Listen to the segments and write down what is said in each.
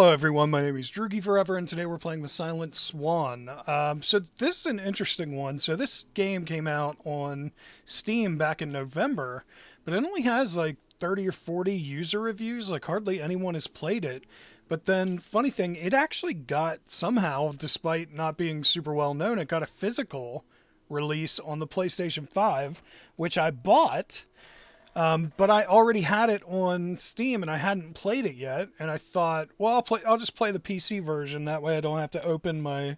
Hello everyone, my name is Droogie Forever, and today we're playing the SIlent Swan. So this is an interesting one. So this game came out on Steam back in November, but it only has like 30 or 40 user reviews, like hardly anyone has played it. But then, funny thing, it actually got somehow, despite not being super well known, it got a physical release on the PlayStation 5, which I bought. But I already had it on Steam and I hadn't played it yet. And I thought, well, I'll just play the PC version. That way I don't have to open my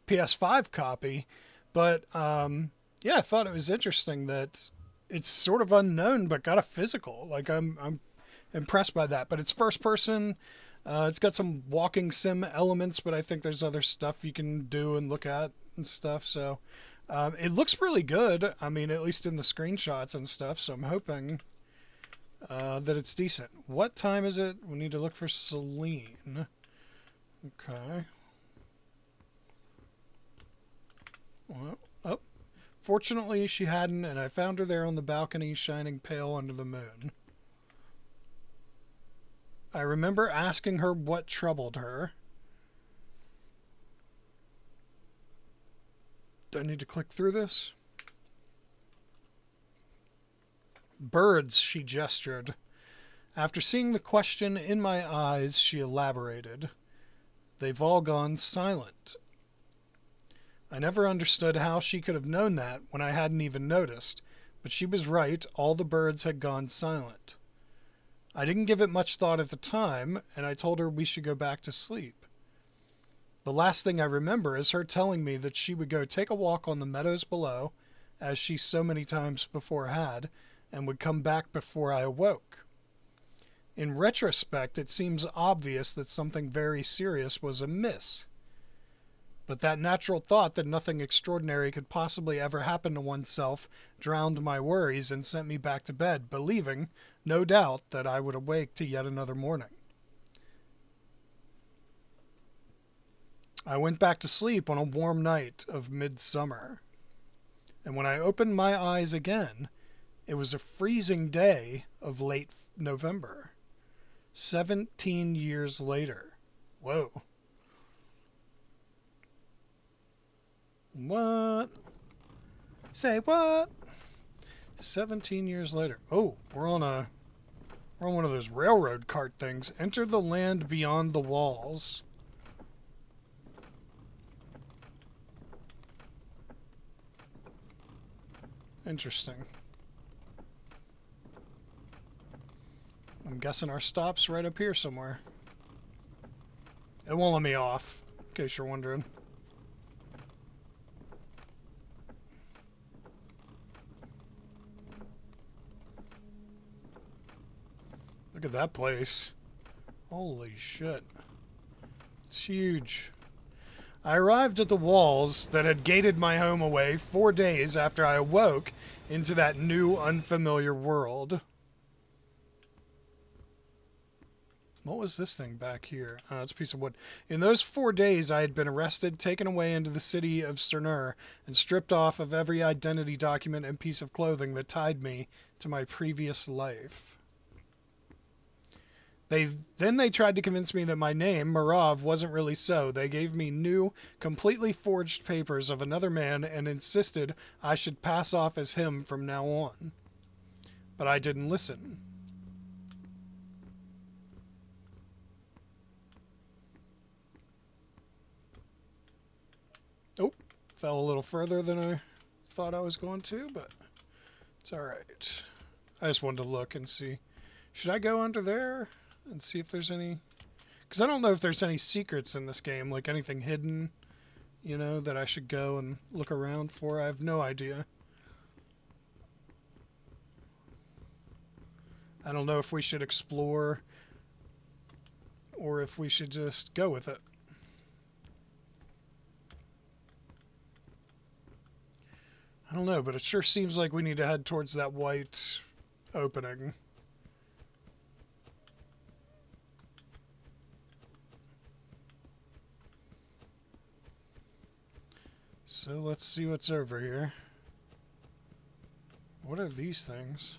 PS5 copy. But yeah, I thought it was interesting that it's sort of unknown, but got a physical. Like I'm impressed by that. But it's first person. It's got some walking sim elements, but I think there's other stuff you can do and look at and stuff. So it looks really good. I mean, at least in the screenshots and stuff. So I'm hoping that it's decent. What time is it? We need to look for Celine. Okay. Well, oh. Fortunately, she hadn't, and I found her there on the balcony, shining pale under the moon. I remember asking her what troubled her. Do I need to click through this? Birds, she gestured. After seeing the question in my eyes, she elaborated. They've all gone silent. I never understood how she could have known that when I hadn't even noticed, but she was right, all the birds had gone silent. I didn't give it much thought at the time, and I told her we should go back to sleep. The last thing I remember is her telling me that she would go take a walk on the meadows below, as she so many times before had, and would come back before I awoke. In retrospect, it seems obvious that something very serious was amiss. But that natural thought that nothing extraordinary could possibly ever happen to oneself drowned my worries and sent me back to bed, believing, no doubt, that I would awake to yet another morning. I went back to sleep on a warm night of midsummer. And when I opened my eyes again, it was a freezing day of late November. 17 years later. Whoa. What? Say what? 17 years later. Oh, we're on one of those railroad cart things. Enter the land beyond the walls. Interesting. I'm guessing our stop's right up here somewhere. It won't let me off, in case you're wondering. Look at that place. Holy shit. It's huge. I arrived at the walls that had gated my home away 4 days after I awoke into that new, unfamiliar world. What was this thing back here? Oh, it's a piece of wood. In those 4 days, I had been arrested, taken away into the city of Cernur, and stripped off of every identity document and piece of clothing that tied me to my previous life. Then they tried to convince me that my name, Marav, wasn't really so. They gave me new, completely forged papers of another man and insisted I should pass off as him from now on. But I didn't listen. Oh, fell a little further than I thought I was going to, but it's alright. I just wanted to look and see. Should I go under there and see if there's any... Because I don't know if there's any secrets in this game, like anything hidden, you know, that I should go and look around for. I have no idea. I don't know if we should explore or if we should just go with it. I don't know, but it sure seems like we need to head towards that white opening. So let's see what's over here. What are these things?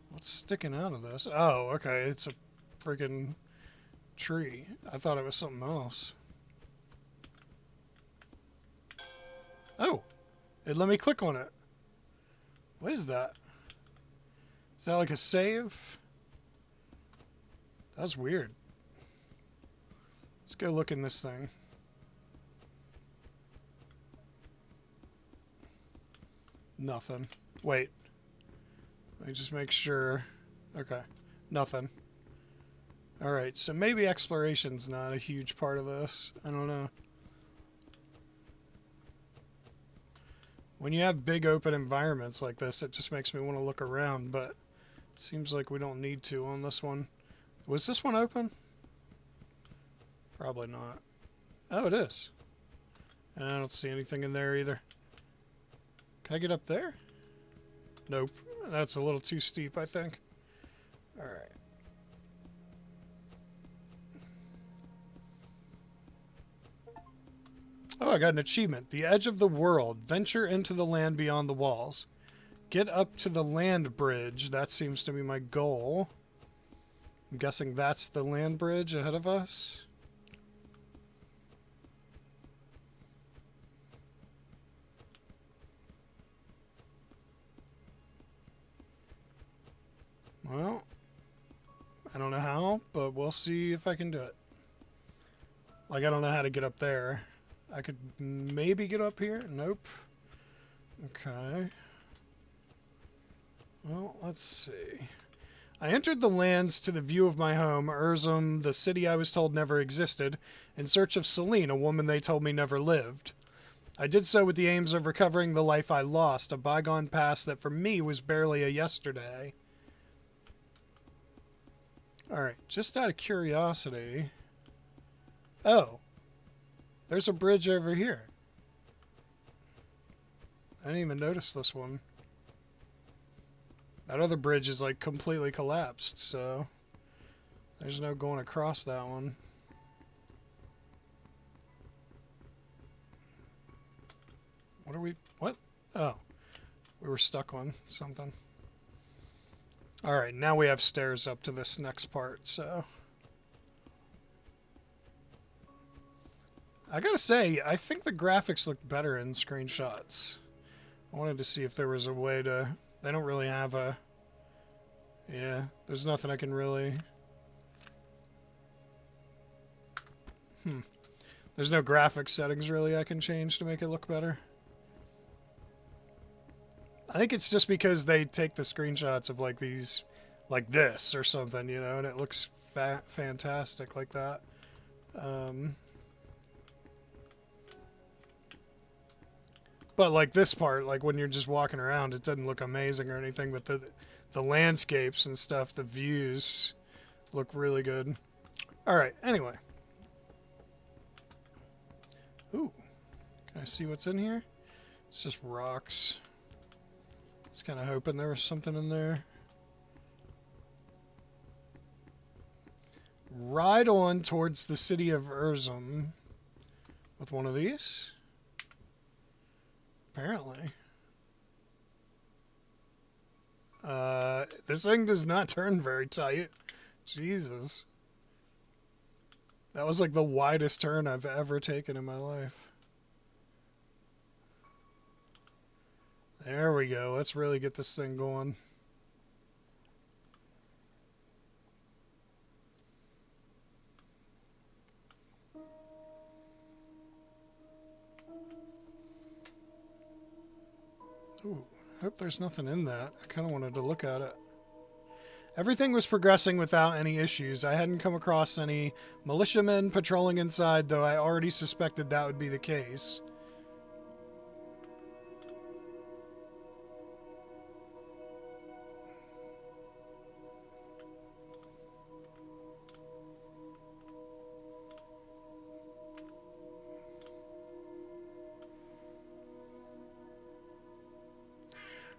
What's sticking out of this? Oh, okay, it's a freaking tree. I thought it was something else. Oh, it let me click on it. What is that? Is that like a save? That's weird. Let's go look in this thing. Nothing. Wait. Let me just make sure. Okay. Nothing. Alright, so maybe exploration's not a huge part of this. I don't know. When you have big open environments like this, it just makes me want to look around, but it seems like we don't need to on this one. Was this one open? Probably not. Oh, it is. I don't see anything in there either. Can I get up there? Nope. That's a little too steep, I think. Alright. Oh, I got an achievement. The edge of the world. Venture into the land beyond the walls. Get up to the land bridge. That seems to be my goal. I'm guessing that's the land bridge ahead of us. Well, I don't know how, but we'll see if I can do it. Like, I don't know how to get up there. I could maybe get up here. Nope. Okay. Well, let's see. I entered the lands to the view of my home, Urzum, the city I was told never existed, in search of Celine, a woman they told me never lived. I did so with the aims of recovering the life I lost, a bygone past that for me was barely a yesterday. Alright, just out of curiosity... Oh. There's a bridge over here. I didn't even notice this one. That other bridge is like completely collapsed, so there's no going across that one. What are we... What? Oh. We were stuck on something. Alright, now we have stairs up to this next part, so... I gotta say, I think the graphics look better in screenshots. I wanted to see if there was a way to... They don't really have a... Yeah, there's nothing I can really... There's no graphics settings really I can change to make it look better. I think it's just because they take the screenshots of like these... Like this or something, you know, and it looks fantastic like that. But like this part, like when you're just walking around, it doesn't look amazing or anything, but the landscapes and stuff, the views look really good. Alright, anyway. Ooh. Can I see what's in here? It's just rocks. I was kind of hoping there was something in there. Ride on towards the city of Urzum with one of these. Apparently. This thing does not turn very tight. Jesus. That was like the widest turn I've ever taken in my life. There we go. Let's really get this thing going. Ooh, hope there's nothing in that. I kind of wanted to look at it. Everything was progressing without any issues. I hadn't come across any militiamen patrolling inside, though I already suspected that would be the case.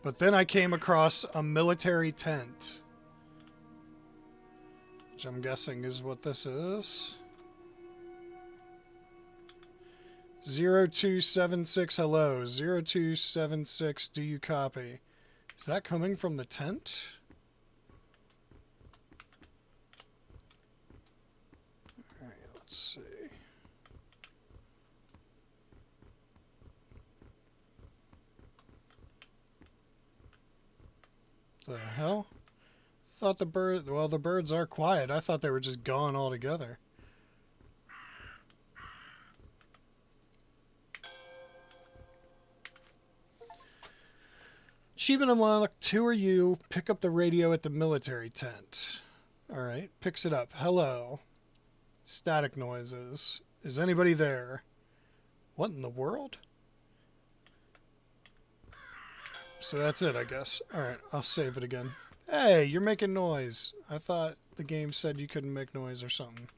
But then I came across a military tent, which I'm guessing is what this is. 0276, hello. 0276, do you copy? Is that coming from the tent? Let's see. The hell? Thought the bird. Well, the birds are quiet. I thought they were just gone altogether. Achievement unlocked. Who are you? Pick up the radio at the military tent. Alright, picks it up. Hello. Static noises. Is anybody there? What in the world? So that's it, I guess. Alright, I'll save it again. Hey, you're making noise. I thought the game said you couldn't make noise or something.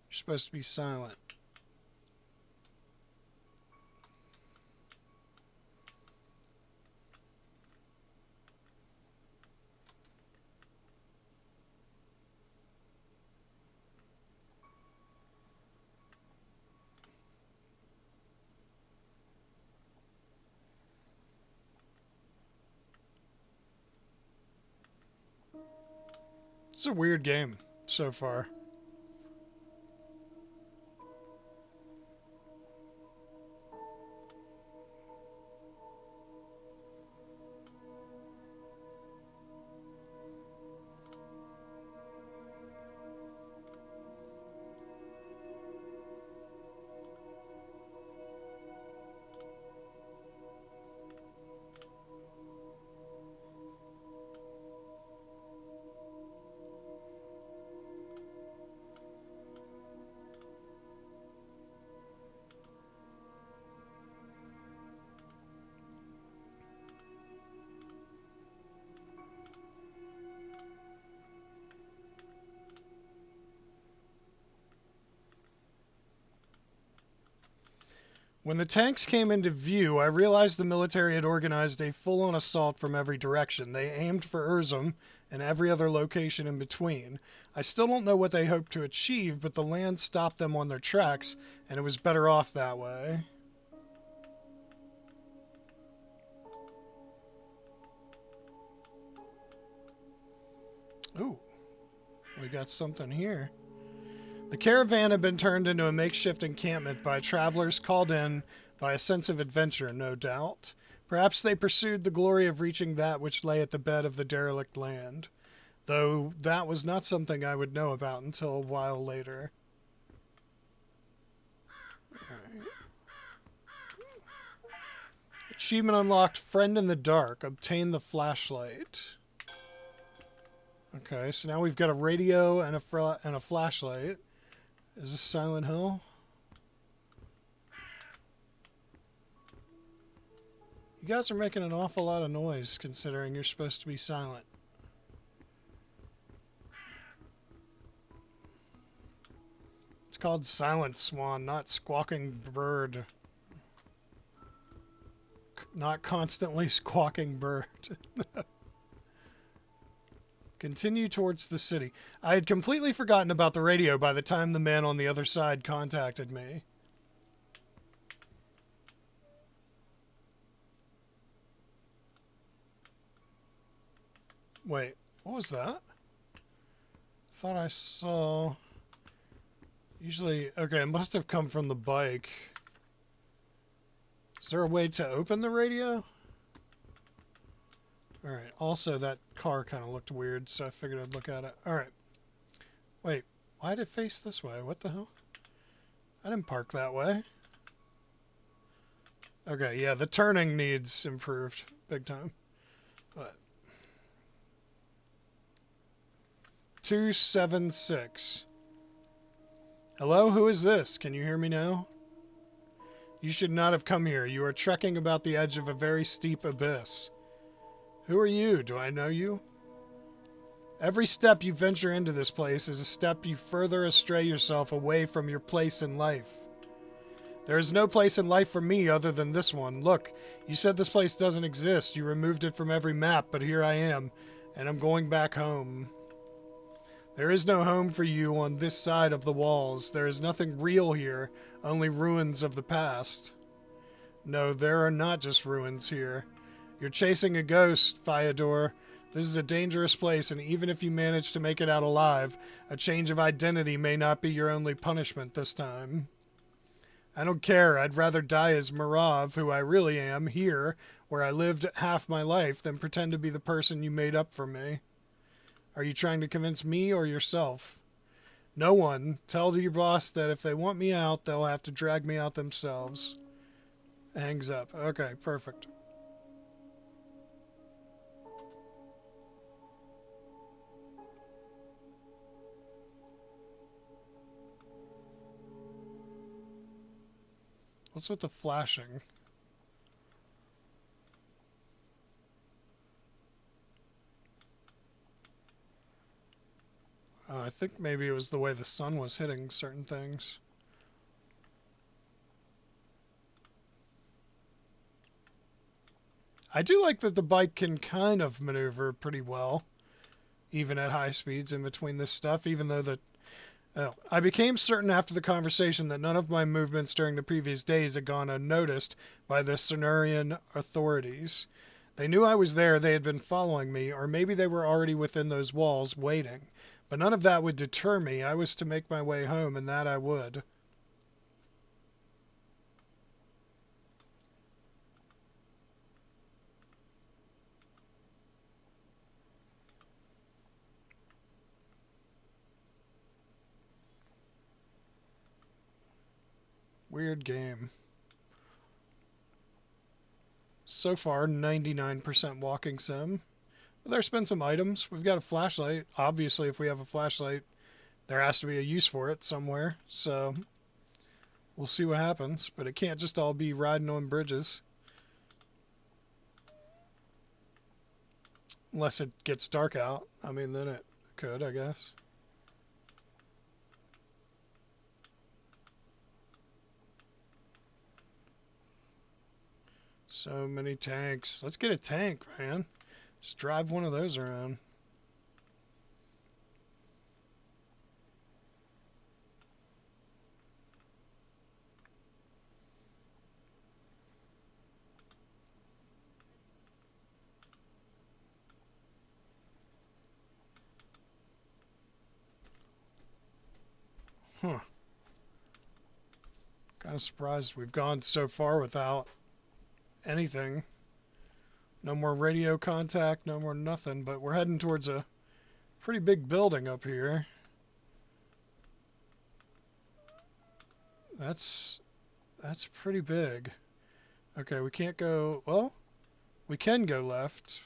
You're supposed to be silent. It's a weird game so far. When the tanks came into view, I realized the military had organized a full-on assault from every direction. They aimed for Urzum and every other location in between. I still don't know what they hoped to achieve, but the land stopped them on their tracks, and it was better off that way. Ooh, we got something here. The caravan had been turned into a makeshift encampment by travelers called in by a sense of adventure, no doubt. Perhaps they pursued the glory of reaching that which lay at the bed of the derelict land, though that was not something I would know about until a while later. Right. Achievement unlocked, Friend in the Dark. Obtain the flashlight. Okay, so now we've got a radio and a flashlight. Is this Silent Hill? You guys are making an awful lot of noise considering you're supposed to be silent. It's called Silent Swan, not Squawking Bird. Not constantly squawking bird. Continue towards the city. I had completely forgotten about the radio by the time the man on the other side contacted me. Wait, what was that? Thought I saw... Usually... Okay, it must have come from the bike. Is there a way to open the radio? Alright, also that car kind of looked weird, so I figured I'd look at it. Alright. Wait, why did it face this way? What the hell? I didn't park that way. Okay, yeah, the turning needs improved big time. But 276. Hello, who is this? Can you hear me now? You should not have come here. You are trekking about the edge of a very steep abyss. Who are you? Do I know you? Every step you venture into this place is a step you further astray yourself away from your place in life. There is no place in life for me other than this one. Look, you said this place doesn't exist. You removed it from every map, but here I am, and I'm going back home. There is no home for you on this side of the walls. There is nothing real here, only ruins of the past. No, there are not just ruins here. You're chasing a ghost, Fyodor. This is a dangerous place, and even if you manage to make it out alive, a change of identity may not be your only punishment this time. I don't care. I'd rather die as Marav, who I really am, here, where I lived half my life, than pretend to be the person you made up for me. Are you trying to convince me or yourself? No one. Tell your boss that if they want me out, they'll have to drag me out themselves. Hangs up. Okay, perfect. What's with the flashing? I think maybe it was the way the sun was hitting certain things. I do like that the bike can kind of maneuver pretty well, even at high speeds in between this stuff, even though the... Oh, I became certain after the conversation that none of my movements during the previous days had gone unnoticed by the Cenurian authorities. They knew I was there, they had been following me, or maybe they were already within those walls, waiting. But none of that would deter me. I was to make my way home, and that I would. Weird game. So far, 99% walking sim. But there's been some items. We've got a flashlight. Obviously, if we have a flashlight, there has to be a use for it somewhere. So, we'll see what happens. But it can't just all be riding on bridges. Unless it gets dark out. I mean, then it could, I guess. So many tanks. Let's get a tank, man. Just drive one of those around. Huh. Kind of surprised we've gone so far without anything. No more radio contact, no more nothing, but we're heading towards a pretty big building up here. That's pretty big. Okay, we can't go... Well, we can go left,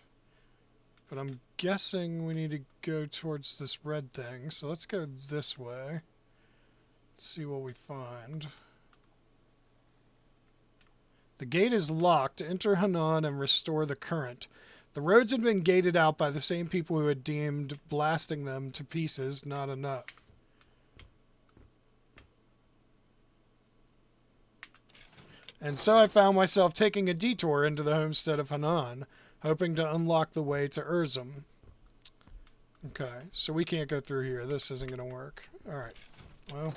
but I'm guessing we need to go towards this red thing. So let's go this way. Let's see what we find. The gate is locked. Enter Hanan and restore the current. The roads had been gated out by the same people who had deemed blasting them to pieces not enough. And so I found myself taking a detour into the homestead of Hanan, hoping to unlock the way to Urzum. Okay, so we can't go through here. This isn't going to work. Alright, well.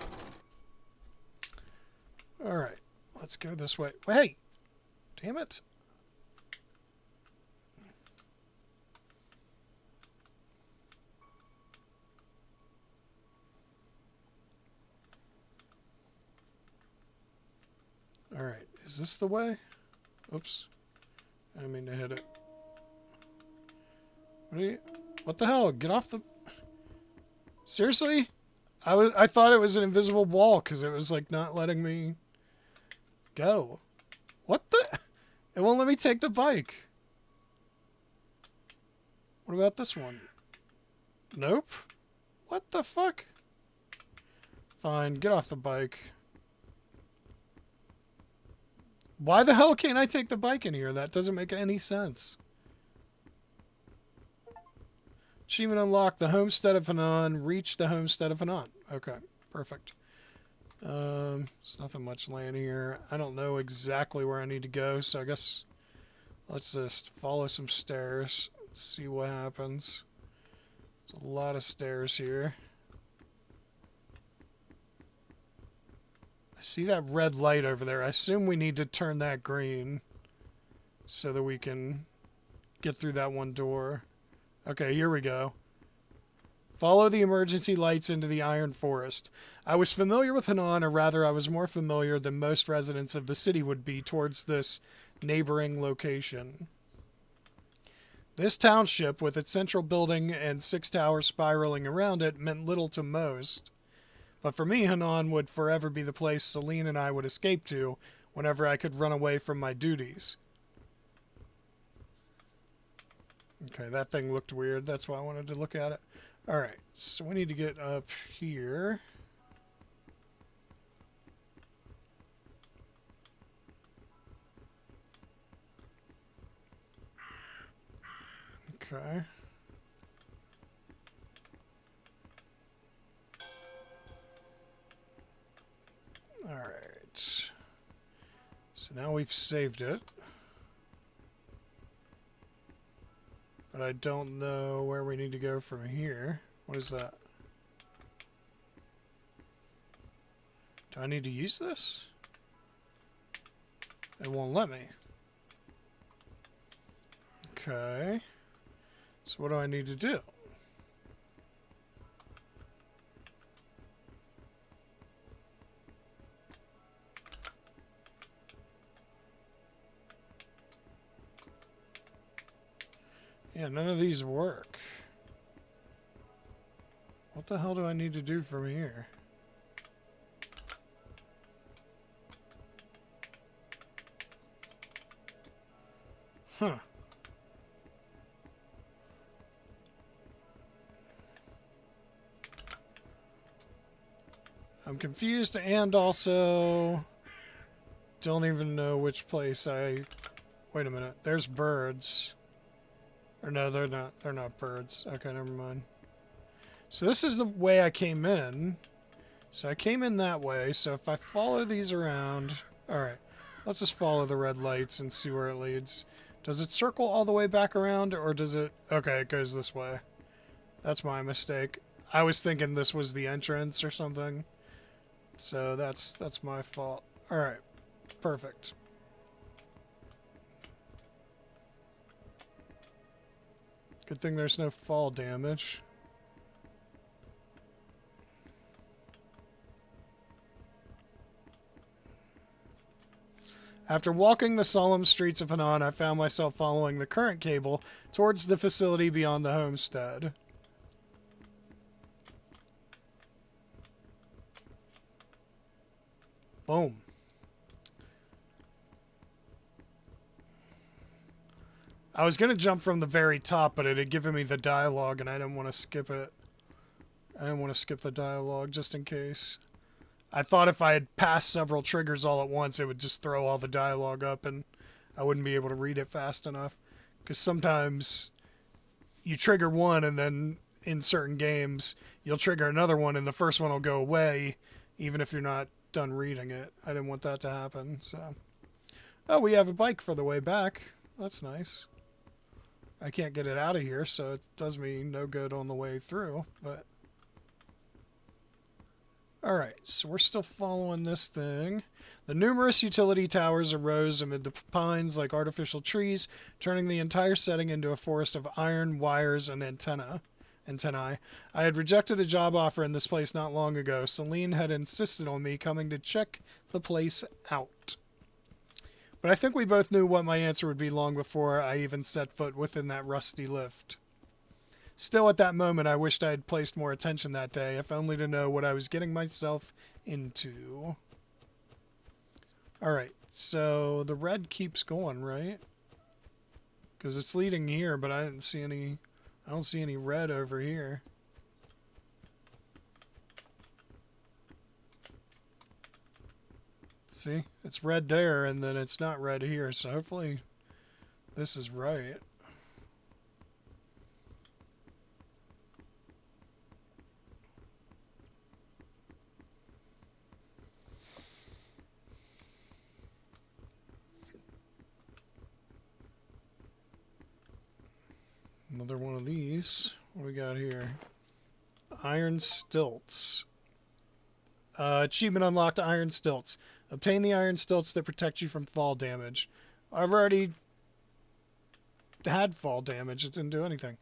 Alright, let's go this way. Hey! Damn it. Alright, is this the way? Oops. I didn't mean to hit it. What the hell? Get off the... Seriously? I thought it was an invisible wall because it was like not letting me go. What the... It won't let me take the bike. What about this one? Nope. What the fuck? Fine, get off the bike. Why the hell can't I take the bike in here? That doesn't make any sense. Achievement unlocked. The homestead of Hanan. Reach the homestead of Hanan. Okay, perfect. There's nothing much land here. I don't know exactly where I need to go, so I guess let's just follow some stairs. Let's see what happens. There's a lot of stairs here. I see that red light over there. I assume we need to turn that green so that we can get through that one door. Okay, here we go. Follow the emergency lights into the Iron Forest. I was familiar with Hanan, or rather, I was more familiar than most residents of the city would be towards this neighboring location. This township, with its central building and 6 towers spiraling around it, meant little to most. But for me, Hanan would forever be the place Celine and I would escape to whenever I could run away from my duties. Okay, that thing looked weird. That's why I wanted to look at it. Alright, so we need to get up here. Okay. Alright. So now we've saved it. But I don't know where we need to go from here. What is that? Do I need to use this? It won't let me. Okay. So what do I need to do? Yeah, none of these work. What the hell do I need to do from here? Huh. I'm confused and also don't even know which place I... Wait a minute. There's birds. Or no, they're not. They're not birds. Okay, never mind. So this is the way I came in. So I came in that way. So if I follow these around... Alright. Let's just follow the red lights and see where it leads. Does it circle all the way back around, or does it... Okay, it goes this way. That's my mistake. I was thinking this was the entrance or something. So that's my fault. Alright. Perfect. Good thing there's no fall damage. After walking the solemn streets of Hanan, I found myself following the current cable towards the facility beyond the homestead. Boom. I was going to jump from the very top, but it had given me the dialogue, and I didn't want to skip it. I didn't want to skip the dialogue, just in case. I thought if I had passed several triggers all at once, it would just throw all the dialogue up, and I wouldn't be able to read it fast enough. Because sometimes you trigger one, and then in certain games, you'll trigger another one, and the first one will go away, even if you're not done reading it. I didn't want that to happen, so... Oh, we have a bike for the way back. That's nice. I can't get it out of here, so it does me no good on the way through, but... Alright, so we're still following this thing. The numerous utility towers arose amid the pines like artificial trees, turning the entire setting into a forest of iron, wires, and antennae. I had rejected a job offer in this place not long ago. Celine had insisted on me coming to check the place out. But I think we both knew what my answer would be long before I even set foot within that rusty lift. Still, at that moment, I wished I had placed more attention that day, if only to know what I was getting myself into. Alright, so the red keeps going, right? Because it's leading here, but I don't see any red over here. See? It's red there, and then it's not red here, so hopefully this is right. Another one of these. What do we got here? Iron stilts. Achievement unlocked, iron stilts. Obtain the iron stilts that protect you from fall damage. I've already had fall damage. It didn't do anything.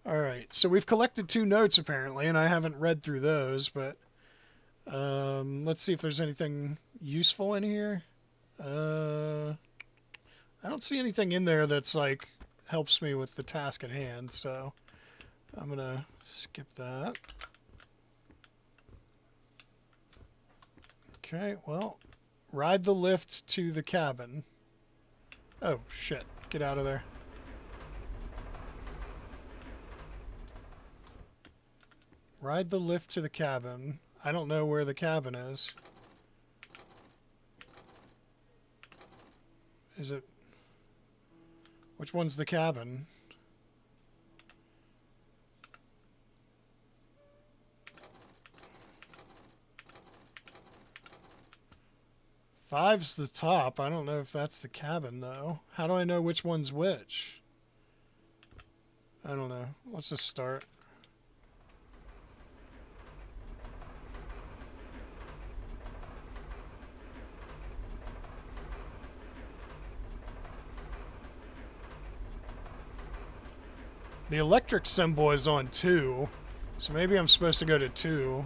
Alright, so we've collected 2 notes apparently, and I haven't read through those, but let's see if there's anything useful in here. I don't see anything in there that's like helps me with the task at hand, so I'm gonna skip that. Okay, well, ride the lift to the cabin. Oh, shit. Get out of there. Ride the lift to the cabin. I don't know where the cabin is. Is it... Which one's the cabin? Five's the top. I don't know if that's the cabin, though. How do I know which one's which? I don't know. Let's just start. The electric symbol is on 2, so maybe I'm supposed to go to 2.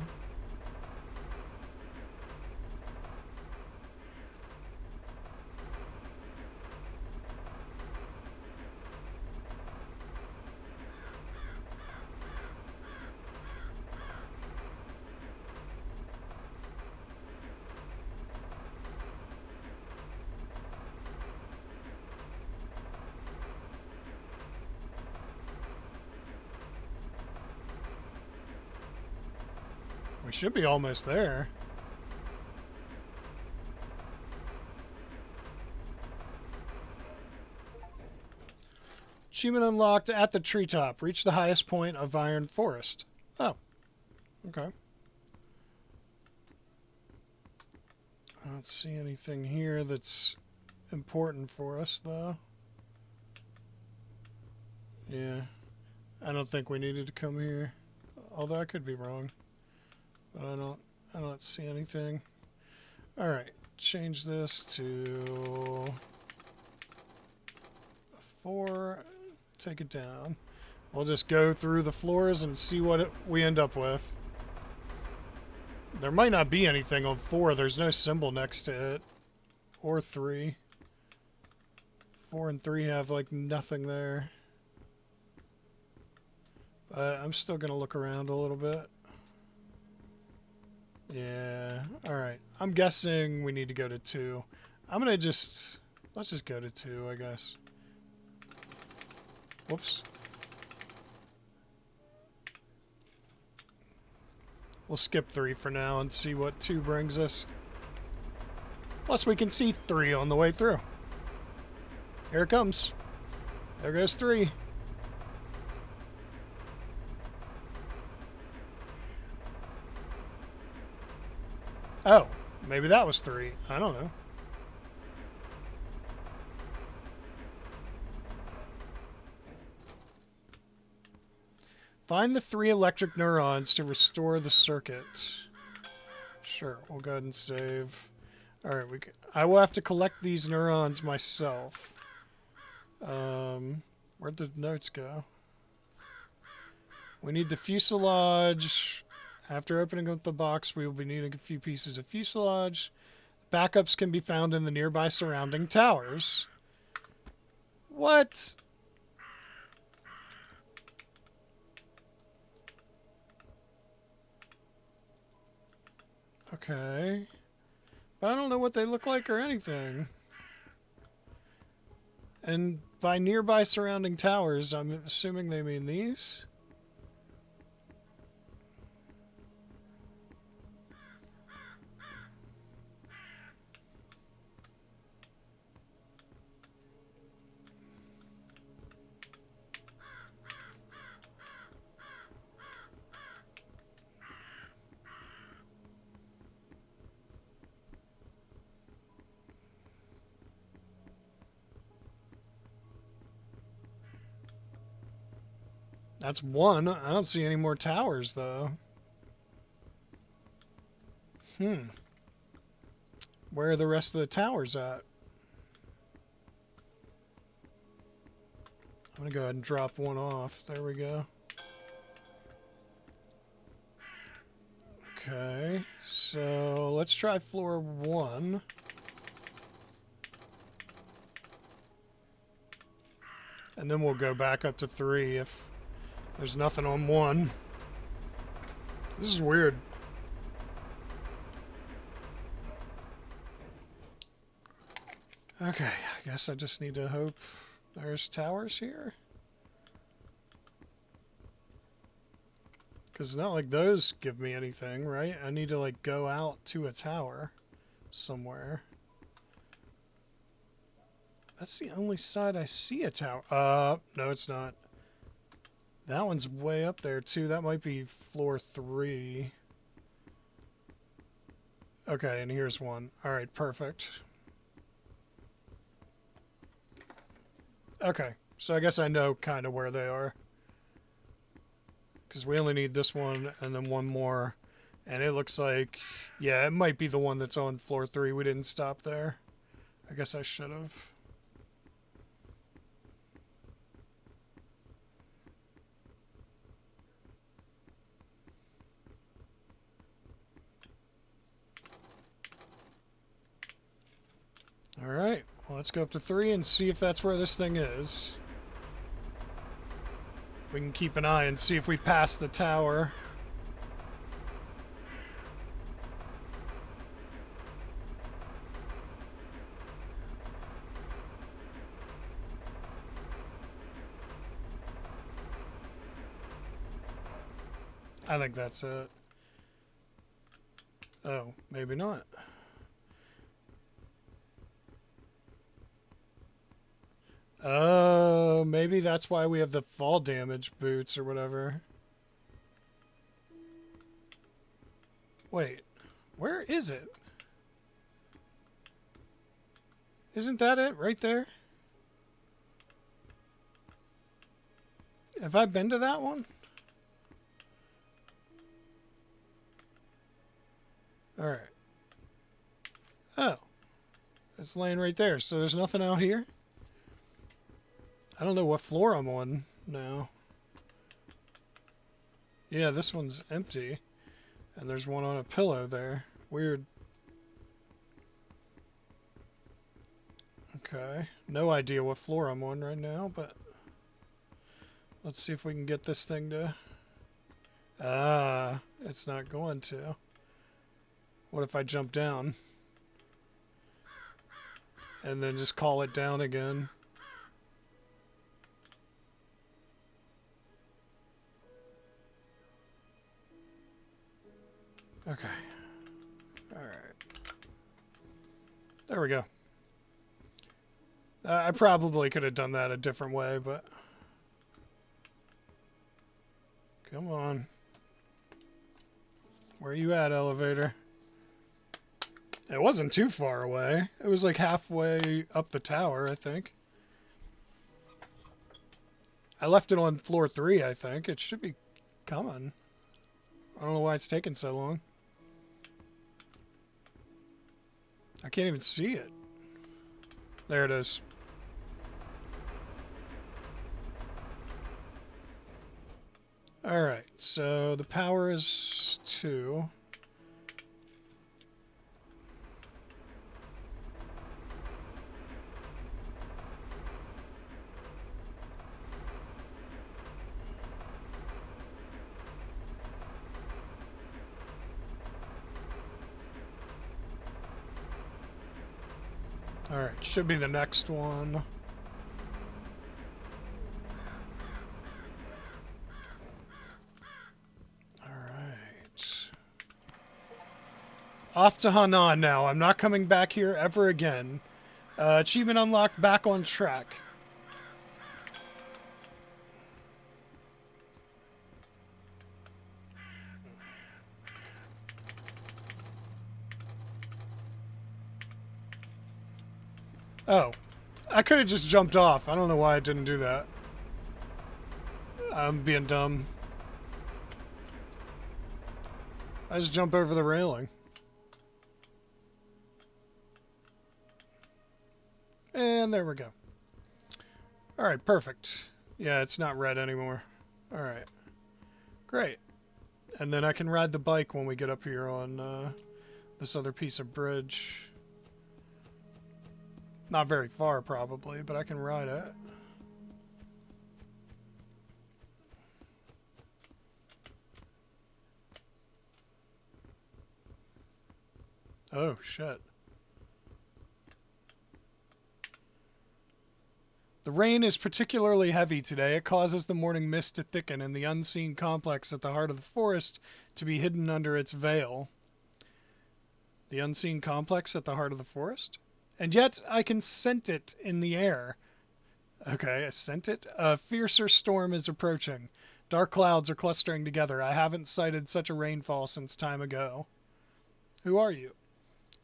We should be almost there. Achievement unlocked at the treetop. Reach the highest point of Iron Forest. Oh. Okay. I don't see anything here that's important for us, though. Yeah. I don't think we needed to come here. Although I could be wrong. But I don't see anything. Alright. Change this to a 4. Take it down. We'll just go through the floors and see what we end up with. There might not be anything on 4. There's no symbol next to it. Or 3. 4 and 3 have, like, nothing there. But I'm still going to look around a little bit. Yeah. Alright. I'm guessing we need to go to 2. I'm going to just... Let's just go to 2, I guess. Whoops. We'll skip 3 for now and see what 2 brings us. Plus, we can see 3 on the way through. Here it comes. There goes 3. Oh, maybe that was 3. I don't know. Find the 3 electric neurons to restore the circuit. Sure, we'll go ahead and save. Alright, I will have to collect these neurons myself. Where'd the notes go? We need the fuselage. After opening up the box, we will be needing a few pieces of fuselage. Backups can be found in the nearby surrounding towers. What? Okay. But I don't know what they look like or anything. And by nearby surrounding towers, I'm assuming they mean these? That's 1. I don't see any more towers, though. Where are the rest of the towers at? I'm going to go ahead and drop 1 off. There we go. Okay, so let's try floor 1. And then we'll go back up to 3 if there's nothing on 1. This is weird. Okay, I guess I just need to hope there's towers here. Because it's not like those give me anything, right? I need to, like, go out to a tower somewhere. That's the only side I see a tower. No, it's not. That one's way up there, too. That might be floor 3. Okay, and here's one. Alright, perfect. Okay, so I guess I know kind of where they are. Because we only need this one and then one more. And it looks like, yeah, it might be the one that's on floor 3. We didn't stop there. I guess I should have. Alright, well, let's go up to 3 and see if that's where this thing is. We can keep an eye and see if we pass the tower. I think that's it. Oh, maybe not. Oh, maybe that's why we have the fall damage boots or whatever. Wait, where is it? Isn't that it right there? Have I been to that one? Alright. Oh. It's laying right there, so there's nothing out here? I don't know what floor I'm on now. Yeah, this one's empty. And there's one on a pillow there. Weird. Okay. No idea what floor I'm on right now, but let's see if we can get this thing to... Ah, it's not going to. What if I jump down? And then just call it down again? Okay. Alright. There we go. I probably could have done that a different way, but... Come on. Where are you at, elevator? It wasn't too far away. It was like halfway up the tower, I think. I left it on floor 3, I think. It should be coming. I don't know why it's taking so long. I can't even see it. There it is. Alright, so the power is 2. Alright, should be the next one. Alright. Off to Hanan now. I'm not coming back here ever again. Achievement unlocked, back on track. Oh. I could have just jumped off. I don't know why I didn't do that. I'm being dumb. I just jump over the railing. And there we go. Alright, perfect. Yeah, it's not red anymore. Alright. Great. And then I can ride the bike when we get up here on this other piece of bridge. Not very far, probably, but I can ride it. Oh, shit. The rain is particularly heavy today. It causes the morning mist to thicken and the unseen complex at the heart of the forest to be hidden under its veil. The unseen complex at the heart of the forest? And yet I can scent it in the air. Okay, I scent it. A fiercer storm is approaching. Dark clouds are clustering together. I haven't sighted such a rainfall since time ago. Who are you?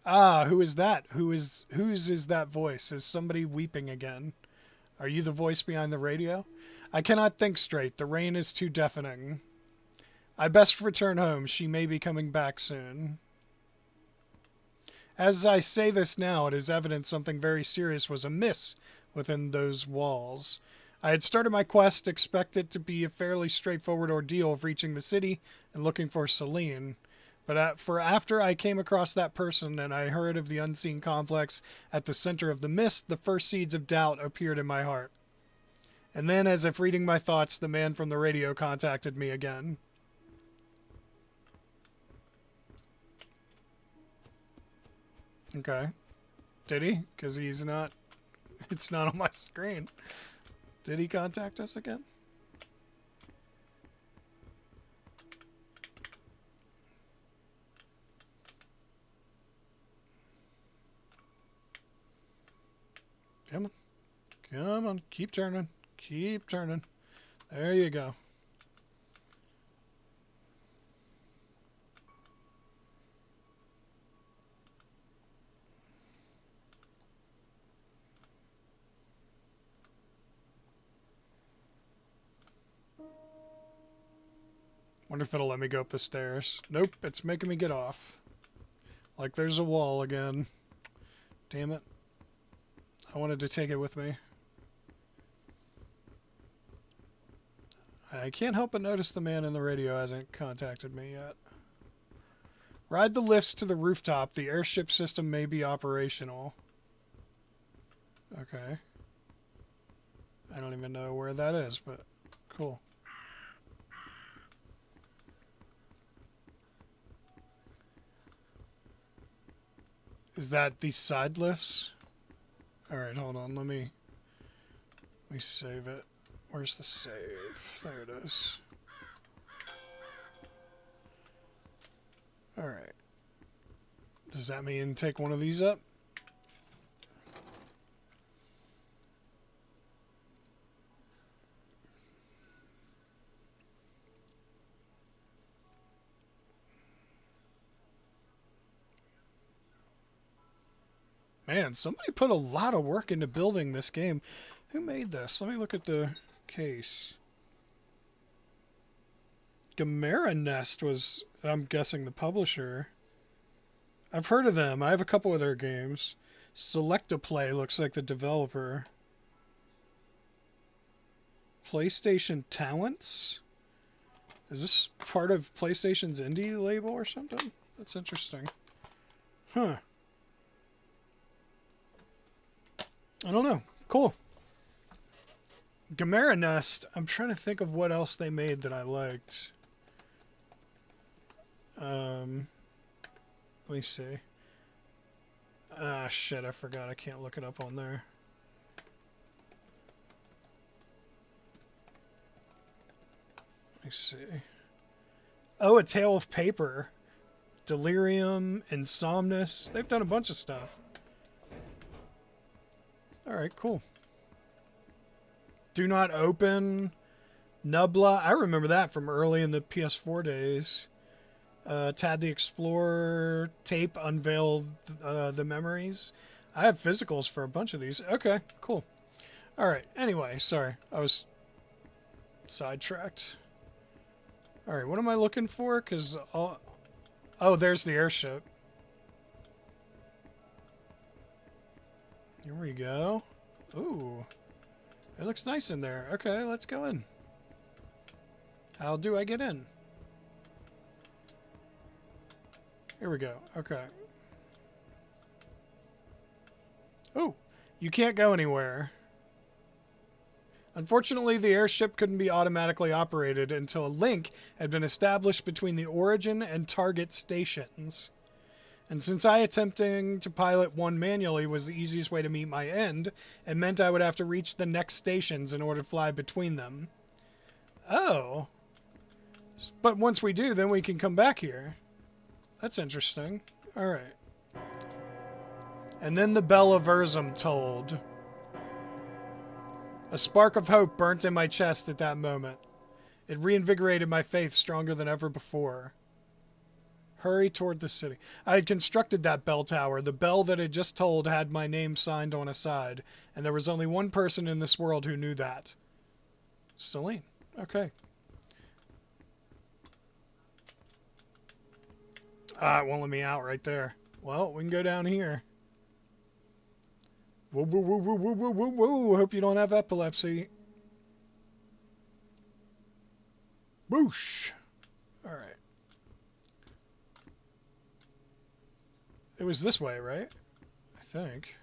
Ah, who is that? Whose is that voice? Is somebody weeping again? Are you the voice behind the radio? I cannot think straight. The rain is too deafening. I best return home. She may be coming back soon. As I say this now, it is evident something very serious was amiss within those walls. I had started my quest, expected to be a fairly straightforward ordeal of reaching the city and looking for Celine. But after I came across that person and I heard of the unseen complex at the center of the mist, the first seeds of doubt appeared in my heart. And then, as if reading my thoughts, the man from the radio contacted me again. Okay. Did he? Because he's not... It's not on my screen. Did he contact us again? Come on. Come on. Keep turning. Keep turning. There you go. Wonder if it'll let me go up the stairs. Nope, it's making me get off. Like there's a wall again. Damn it. I wanted to take it with me. I can't help but notice the man in the radio hasn't contacted me yet. Ride the lifts to the rooftop. The airship system may be operational. Okay. I don't even know where that is, but cool. Is that these side lifts? Alright, hold on. Let me save it. Where's the save? There it is. Alright. Does that mean take one of these up? Man, somebody put a lot of work into building this game. Who made this? Let me look at the case. Gamera Nest was, I'm guessing, the publisher. I've heard of them. I have a couple of their games. Selectaplay looks like the developer. PlayStation Talents? Is this part of PlayStation's indie label or something? That's interesting. Huh. I don't know. Cool. Gamera Nest. I'm trying to think of what else they made that I liked. Let me see. Ah, shit, I forgot. I can't look it up on there. Let me see. Oh, A Tale of Paper. Delirium, Insomnus. They've done a bunch of stuff. Alright, cool. Do Not Open. Nubla. I remember that from early in the PS4 days. Tad the Explorer. Tape unveiled the memories. I have physicals for a bunch of these. Okay, cool. Alright, anyway, sorry. I was sidetracked. Alright, what am I looking for? Because, oh, there's the airship. Here we go. Ooh. It looks nice in there. Okay, let's go in. How do I get in? Here we go. Okay. Oh, you can't go anywhere. Unfortunately, the airship couldn't be automatically operated until a link had been established between the origin and target stations. And since attempting to pilot one manually was the easiest way to meet my end, it meant I would have to reach the next stations in order to fly between them. Oh. But once we do, then we can come back here. That's interesting. Alright. And then the bell of Urzum tolled. A spark of hope burnt in my chest at that moment. It reinvigorated my faith stronger than ever before. Hurry toward the city. I had constructed that bell tower. The bell that had just tolled had my name signed on a side, and there was only one person in this world who knew that. SIlent. Okay. Ah, it won't let me out right there. Well, we can go down here. Woo, woo, woo, woo, woo, woo, woo, woo. Hope you don't have epilepsy. Boosh. All right. It was this way, right? I think.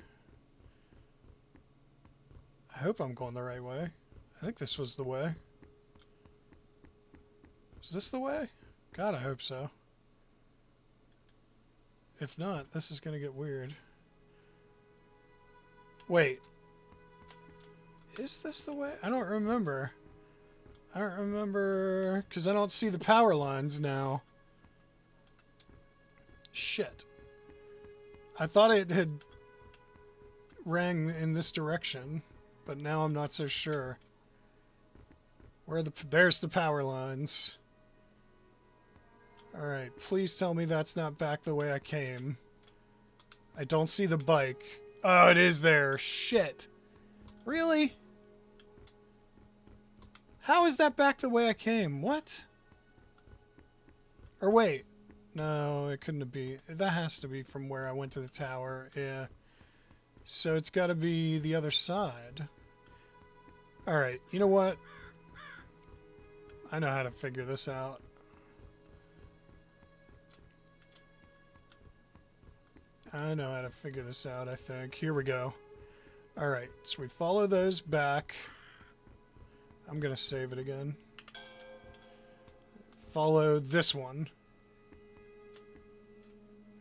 I hope I'm going the right way. I think this was the way. Is this the way? God, I hope so. If not, this is going to get weird. Wait. Is this the way? I don't remember. I don't remember, because I don't see the power lines now. Shit. I thought it had rang in this direction, but now I'm not so sure. Where are there's the power lines. Alright, please tell me that's not back the way I came. I don't see the bike. Oh, it is there. Shit. Really? How is that back the way I came? What? Or wait. No, it couldn't be. That has to be from where I went to the tower. Yeah. So it's got to be the other side. Alright, you know what? I know how to figure this out. I know how to figure this out, I think. Here we go. Alright, so we follow those back. I'm going to save it again. Follow this one.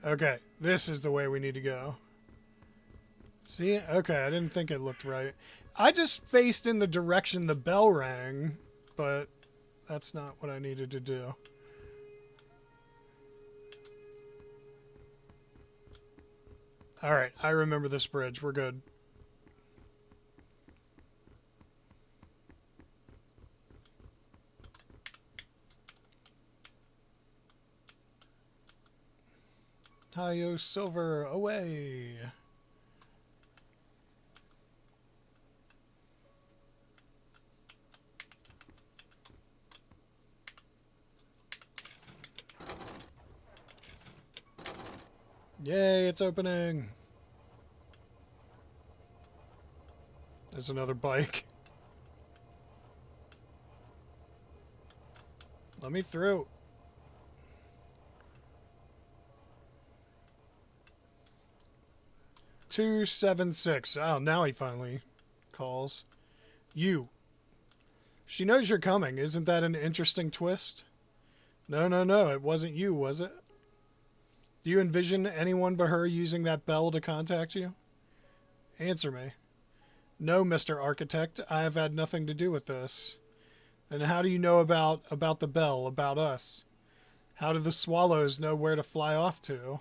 Okay, this is the way we need to go. See? Okay, I didn't think it looked right. I just faced in the direction the bell rang, but that's not what I needed to do. Alright, I remember this bridge. We're good. Hi-yo, Silver, away! Yay, it's opening! There's another bike. Let me through. "276. Oh, now he finally calls. You. She knows you're coming. Isn't that an interesting twist? No, no, no. It wasn't you, was it? Do you envision anyone but her using that bell to contact you? Answer me. No, Mr. Architect. I have had nothing to do with this. Then how do you know about the bell, about us? How do the swallows know where to fly off to?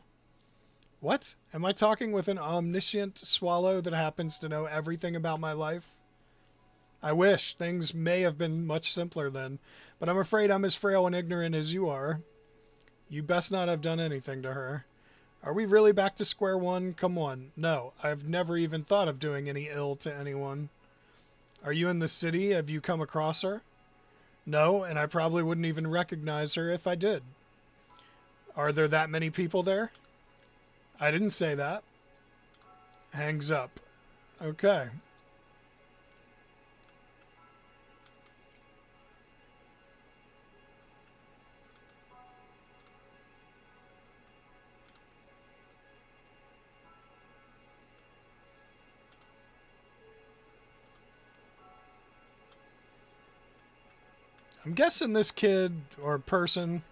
What? Am I talking with an omniscient swallow that happens to know everything about my life? I wish. Things may have been much simpler then, but I'm afraid I'm as frail and ignorant as you are. You best not have done anything to her. Are we really back to square one? Come on. No, I've never even thought of doing any ill to anyone. Are you in the city? Have you come across her? No, and I probably wouldn't even recognize her if I did. Are there that many people there? I didn't say that. Hangs up. Okay. I'm guessing this kid or person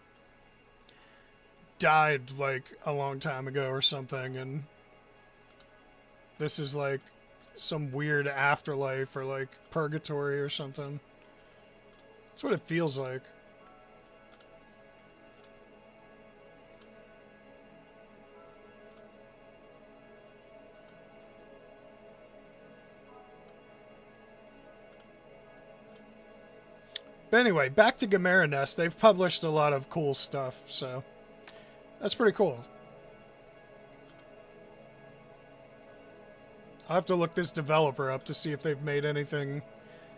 died like a long time ago or something, and this is like some weird afterlife or like purgatory or something. That's what it feels like. But anyway, back to Gamera Nest. They've published a lot of cool stuff, so that's pretty cool. I'll have to look this developer up to see if they've made anything.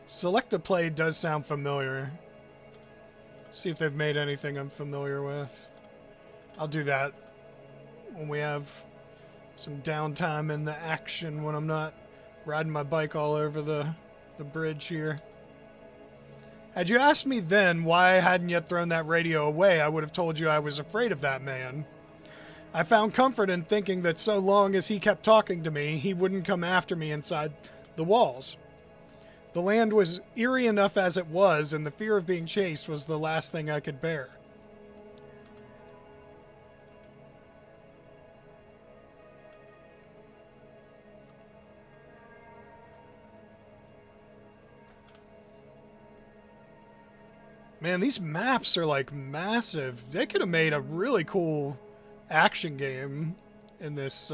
Select a Play does sound familiar. See if they've made anything I'm familiar with. I'll do that when we have some downtime in the action, when I'm not riding my bike all over the bridge here. Had you asked me then why I hadn't yet thrown that radio away, I would have told you I was afraid of that man. I found comfort in thinking that so long as he kept talking to me, he wouldn't come after me inside the walls. The land was eerie enough as it was, and the fear of being chased was the last thing I could bear. Man, these maps are like massive. They could have made a really cool action game in this,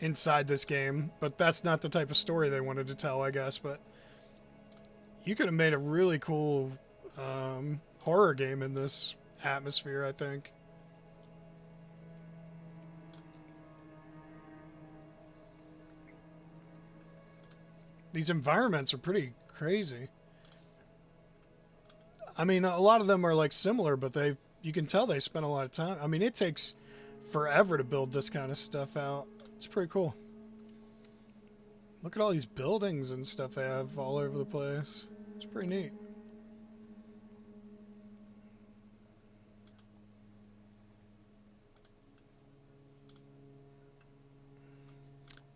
inside this game, but that's not the type of story they wanted to tell, I guess. But you could have made a really cool horror game in this atmosphere, I think. These environments are pretty crazy. I mean, a lot of them are like similar, but you can tell they spent a lot of time. I mean, it takes forever to build this kind of stuff out. It's pretty cool. Look at all these buildings and stuff they have all over the place. It's pretty neat.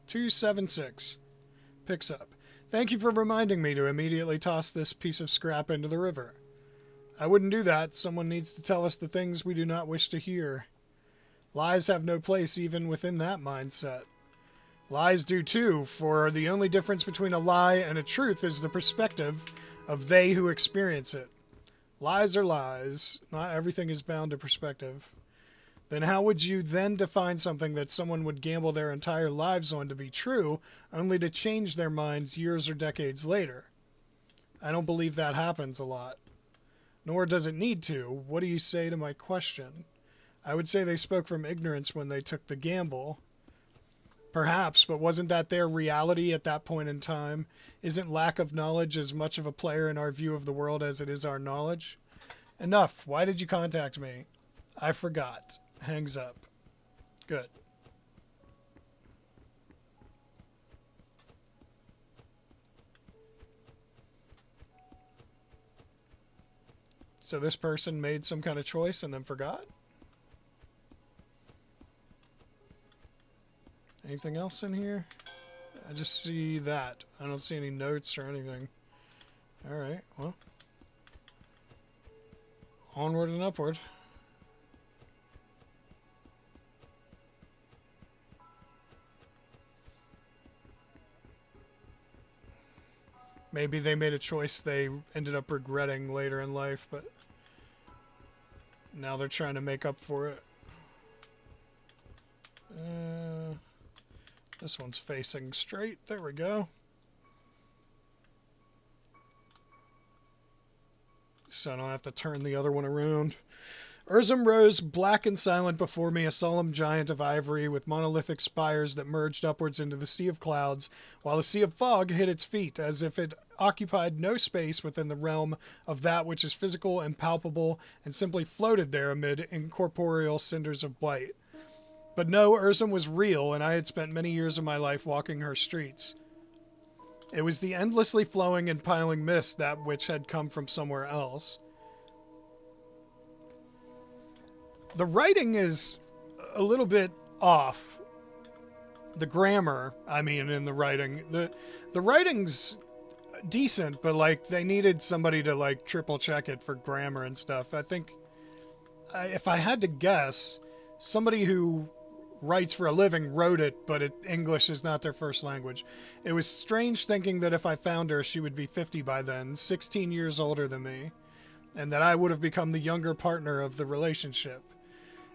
"276 picks up. Thank you for reminding me to immediately toss this piece of scrap into the river. I wouldn't do that. Someone needs to tell us the things we do not wish to hear. Lies have no place even within that mindset. Lies do too, for the only difference between a lie and a truth is the perspective of they who experience it. Lies are lies. Not everything is bound to perspective. Then how would you then define something that someone would gamble their entire lives on to be true, only to change their minds years or decades later? I don't believe that happens a lot. Nor does it need to. What do you say to my question? I would say they spoke from ignorance when they took the gamble. Perhaps, but wasn't that their reality at that point in time? Isn't lack of knowledge as much of a player in our view of the world as it is our knowledge? Enough. Why did you contact me? I forgot. Hangs up. Good. So this person made some kind of choice and then forgot? Anything else in here? I just see that. I don't see any notes or anything. Alright, well. Onward and upward. Maybe they made a choice they ended up regretting later in life, but now they're trying to make up for it. This one's facing straight. There we go. So I don't have to turn the other one around. Urzum rose black and silent before me, a solemn giant of ivory with monolithic spires that merged upwards into the sea of clouds, while a sea of fog hid its feet, as if it occupied no space within the realm of that which is physical and palpable, and simply floated there amid incorporeal cinders of white. But no, Urzum was real, and I had spent many years of my life walking her streets. It was the endlessly flowing and piling mist that which had come from somewhere else. The writing is a little bit off. The grammar, I mean, in the writing. The writing's decent, but like they needed somebody to like triple check it for grammar and stuff. I think if I had to guess, somebody who writes for a living wrote it, but English is not their first language. It was strange thinking that if I found her, she would be 50 by then, 16 years older than me, and that I would have become the younger partner of the relationship.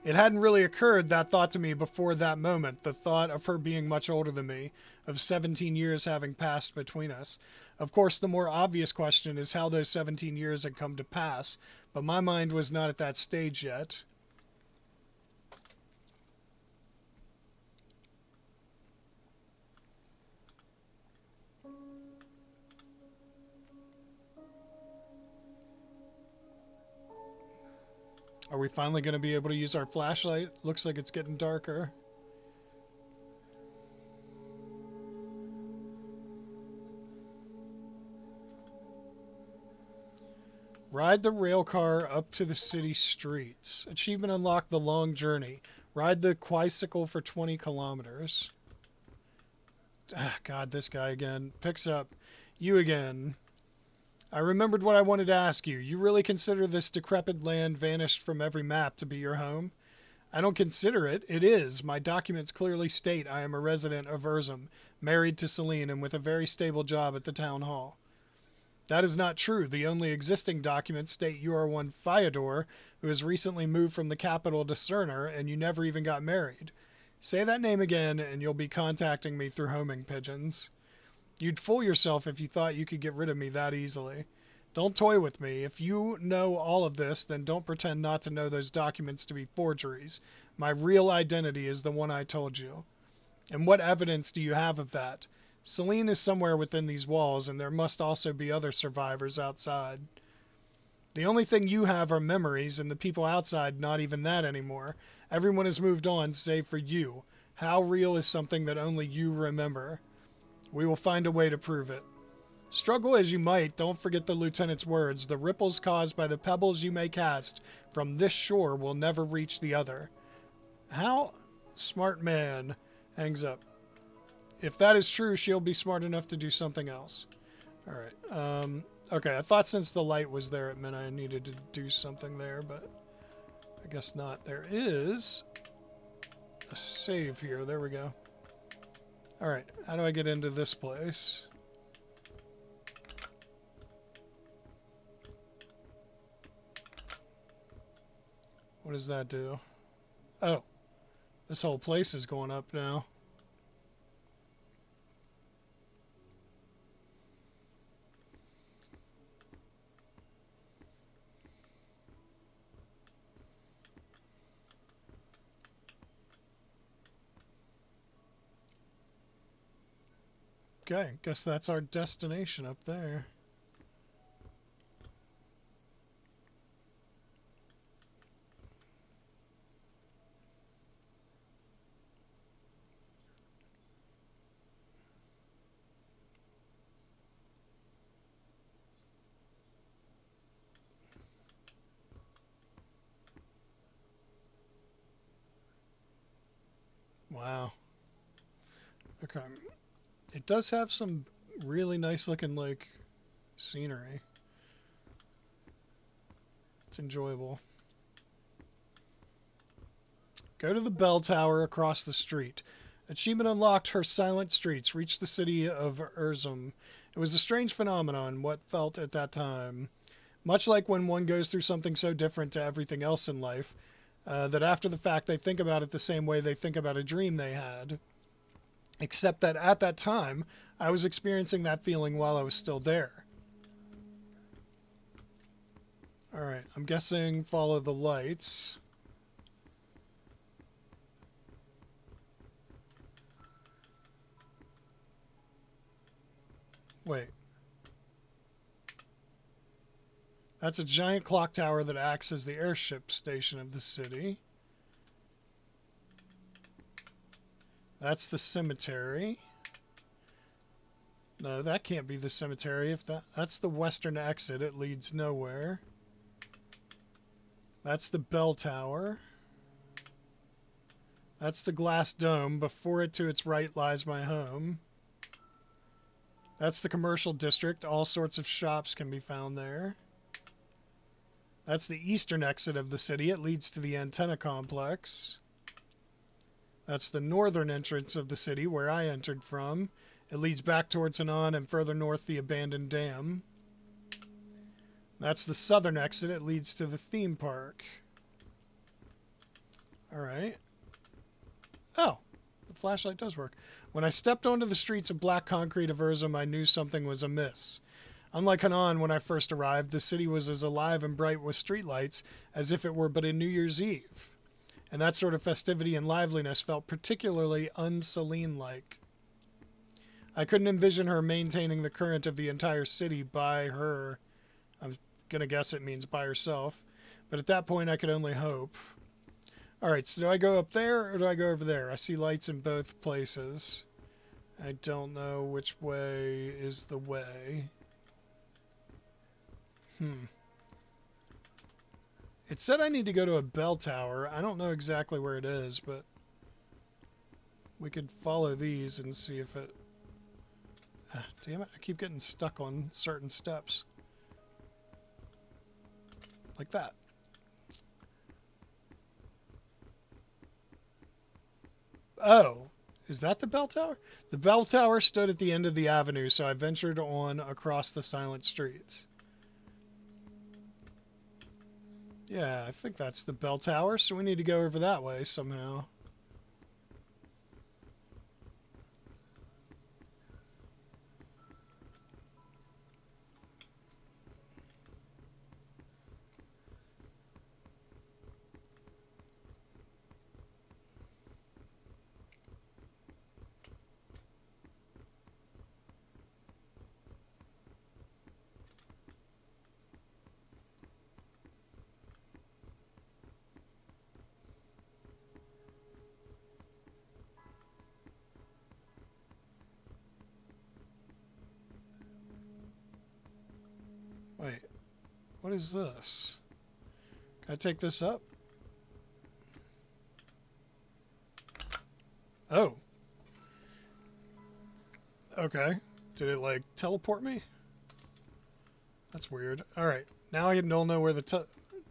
It hadn't really occurred, that thought to me, before that moment, the thought of her being much older than me, of 17 years having passed between us. Of course, the more obvious question is how those 17 years had come to pass, but my mind was not at that stage yet. Are we finally going to be able to use our flashlight? Looks like it's getting darker. Ride the rail car up to the city streets. Achievement unlocked: the long journey. Ride the quicicle for 20 kilometers. Ah, God, this guy again. Picks up. You again. I remembered what I wanted to ask you. You really consider this decrepit land vanished from every map to be your home? I don't consider it. It is. My documents clearly state I am a resident of Urzum, married to Celine, and with a very stable job at the town hall. That is not true. The only existing documents state you are one Fyodor, who has recently moved from the capital to Cerner, and you never even got married. Say that name again, and you'll be contacting me through homing pigeons. You'd fool yourself if you thought you could get rid of me that easily. Don't toy with me. If you know all of this, then don't pretend not to know those documents to be forgeries. My real identity is the one I told you. And what evidence do you have of that? Celine is somewhere within these walls, and there must also be other survivors outside. The only thing you have are memories, and the people outside, not even that anymore. Everyone has moved on, save for you. How real is something that only you remember? We will find a way to prove it. Struggle as you might, don't forget the lieutenant's words. The ripples caused by the pebbles you may cast from this shore will never reach the other. How? Smart man. Hangs up. If that is true, she'll be smart enough to do something else. Alright. Okay, I thought since the light was there, it meant I needed to do something there, but I guess not. There is a save here. There we go. Alright, how do I get into this place? What does that do? Oh, this whole place is going up now. Okay, guess that's our destination up there. Wow. Okay. It does have some really nice looking, like, scenery. It's enjoyable. Go to the bell tower across the street. Achievement unlocked: her silent streets. Reach the city of Urzum. It was a strange phenomenon, what felt at that time. Much like when one goes through something so different to everything else in life, that after the fact they think about it the same way they think about a dream they had. Except that at that time, I was experiencing that feeling while I was still there. Alright, I'm guessing follow the lights. Wait. That's a giant clock tower that acts as the airship station of the city. That's the cemetery. No, that can't be the cemetery. If that's the western exit, it leads nowhere. That's the bell tower. That's the glass dome. Before it, to its right, lies my home. That's the commercial district. All sorts of shops can be found there. That's the eastern exit of the city. It leads to the antenna complex. That's the northern entrance of the city where I entered from. It leads back towards Hanan and further north the abandoned dam. That's the southern exit. It leads to the theme park. Alright. Oh, the flashlight does work. When I stepped onto the streets of black concrete of Urzum, I knew something was amiss. Unlike Hanan when I first arrived, the city was as alive and bright with streetlights as if it were but a New Year's Eve. And that sort of festivity and liveliness felt particularly un-Selene-like. I couldn't envision her maintaining the current of the entire city by her. I'm going to guess it means by herself. But at that point, I could only hope. Alright, so do I go up there or do I go over there? I see lights in both places. I don't know which way is the way. It said I need to go to a bell tower. I don't know exactly where it is, but we could follow these and see if it... damn it, I keep getting stuck on certain steps. Like that. Oh, is that the bell tower? The bell tower stood at the end of the avenue, so I ventured on across the silent streets. Yeah, I think that's the bell tower, so we need to go over that way somehow. Wait, what is this? Can I take this up? Oh. Okay. Did it, like, teleport me? That's weird. Alright. Now I don't know where the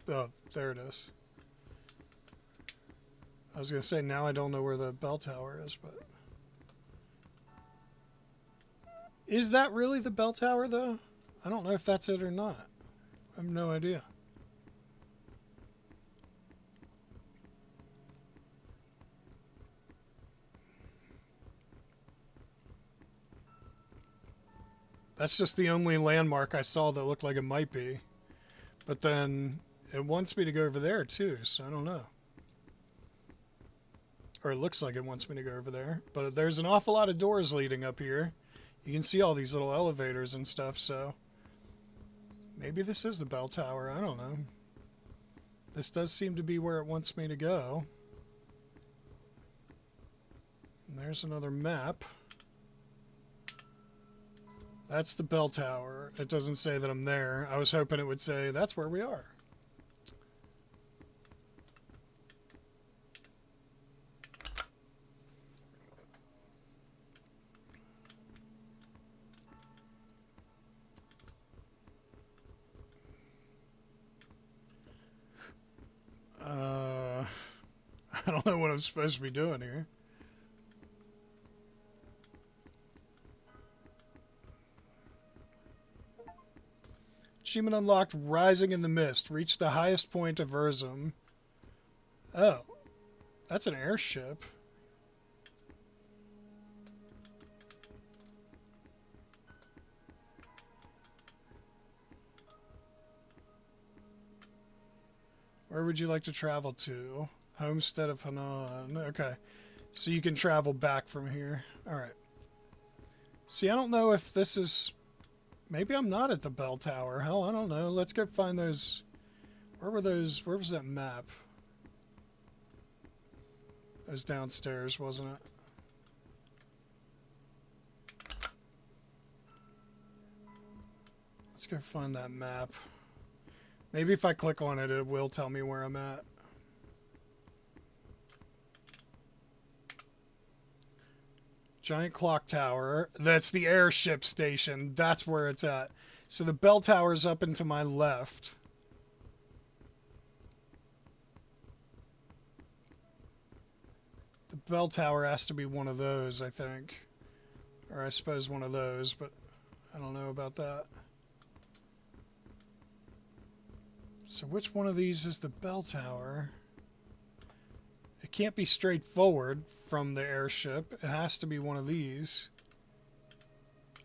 oh, there it is. I was gonna say, now I don't know where the bell tower is, but... Is that really the bell tower, though? I don't know if that's it or not. I have no idea. That's just the only landmark I saw that looked like it might be. But then it wants me to go over there too, so I don't know. Or it looks like it wants me to go over there. But there's an awful lot of doors leading up here. You can see all these little elevators and stuff, so... Maybe this is the bell tower, I don't know. This does seem to be where it wants me to go. And there's another map. That's the bell tower. It doesn't say that I'm there. I was hoping it would say, that's where we are. I don't know what I'm supposed to be doing here. Achievement unlocked, Rising in the Mist. Reach the highest point of Urzum. Oh. That's an airship. Where would you like to travel to? Homestead of Hanan. Okay. So you can travel back from here. Alright. See, I don't know if this is... Maybe I'm not at the bell tower. Hell, I don't know. Let's go find those... Where were those... Where was that map? It was downstairs, wasn't it? Let's go find that map. Maybe if I click on it, it will tell me where I'm at. Giant clock tower. That's the airship station. That's where it's at. So the bell tower's up and to my left. The bell tower has to be one of those, I think. Or I suppose one of those, but I don't know about that. So which one of these is the bell tower? It can't be straight forward from the airship. It has to be one of these.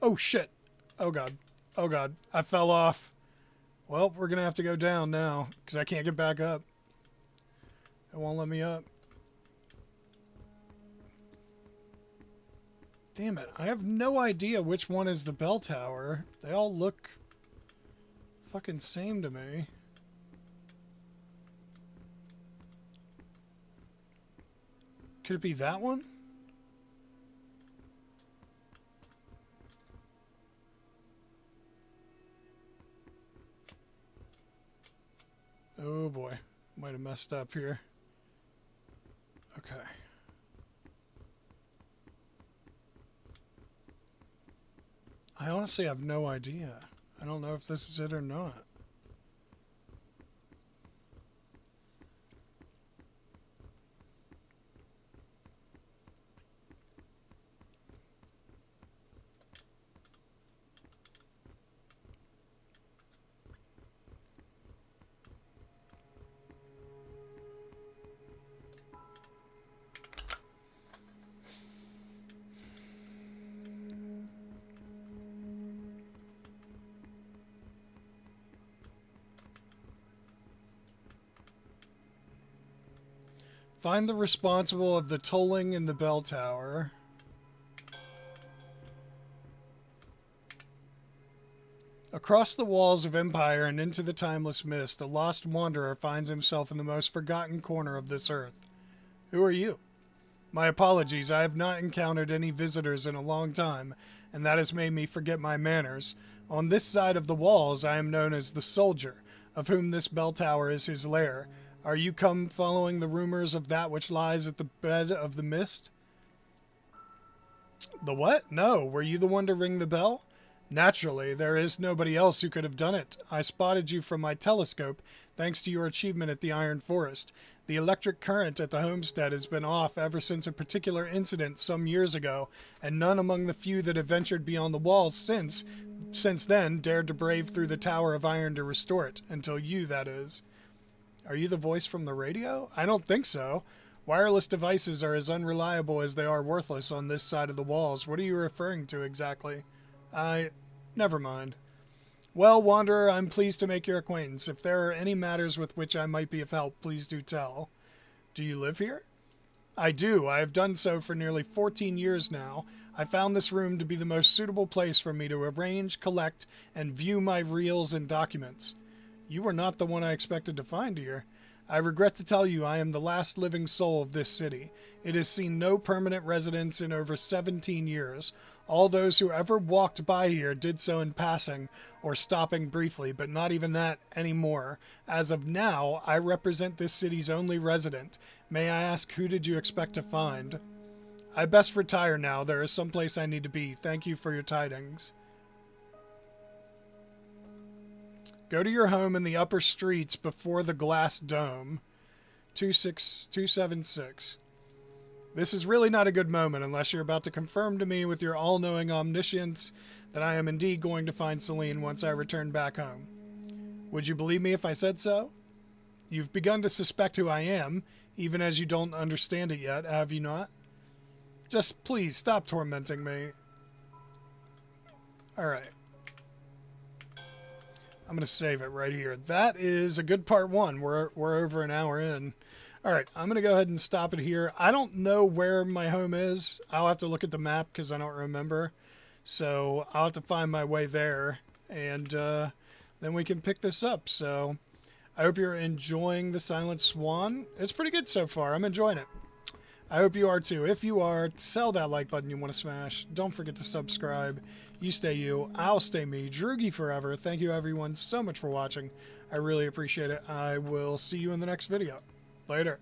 Oh, shit. Oh, God. Oh, God. I fell off. Well, we're going to have to go down now because I can't get back up. It won't let me up. Damn it. I have no idea which one is the bell tower. They all look fucking same to me. Could it be that one? Oh boy. Might have messed up here. Okay. I honestly have no idea. I don't know if this is it or not. Find the responsible of the tolling in the bell tower. Across the walls of Empire and into the timeless mist, a lost wanderer finds himself in the most forgotten corner of this earth. Who are you? My apologies, I have not encountered any visitors in a long time, and that has made me forget my manners. On this side of the walls, I am known as the Soldier, of whom this bell tower is his lair. Are you come following the rumors of that which lies at the bed of the mist? The what? No. Were you the one to ring the bell? Naturally, there is nobody else who could have done it. I spotted you from my telescope, thanks to your achievement at the Iron Forest. The electric current at the homestead has been off ever since a particular incident some years ago, and none among the few that have ventured beyond the walls since then dared to brave through the Tower of Iron to restore it. Until you, that is. Are you the voice from the radio? I don't think so. Wireless devices are as unreliable as they are worthless on this side of the walls. What are you referring to exactly? Never mind. Well, Wanderer, I'm pleased to make your acquaintance. If there are any matters with which I might be of help, please do tell. Do you live here? I do. I have done so for nearly 14 years now. I found this room to be the most suitable place for me to arrange, collect, and view my reels and documents. You are not the one I expected to find here. I regret to tell you I am the last living soul of this city. It has seen no permanent residents in over 17 years. All those who ever walked by here did so in passing or stopping briefly, but not even that anymore. As of now, I represent this city's only resident. May I ask, who did you expect to find? I best retire now. There is someplace I need to be. Thank you for your tidings. Go to your home in the upper streets before the glass dome. 276. This is really not a good moment unless you're about to confirm to me with your all-knowing omniscience that I am indeed going to find Celine once I return back home. Would you believe me if I said so? You've begun to suspect who I am, even as you don't understand it yet, have you not? Just please stop tormenting me. Alright. I'm going to save it right here. That is a good part one. We're over an hour in. All right, I'm going to go ahead and stop it here. I don't know where my home is. I'll have to look at the map because I don't remember. So I'll have to find my way there, and then we can pick this up. So I hope you're enjoying the SIlent Swan. It's pretty good so far. I'm enjoying it. I hope you are too. If you are, tell that like button you want to smash. Don't forget to subscribe. You stay you, I'll stay me. Droogie forever. Thank you everyone so much for watching. I really appreciate it. I will see you in the next video. Later.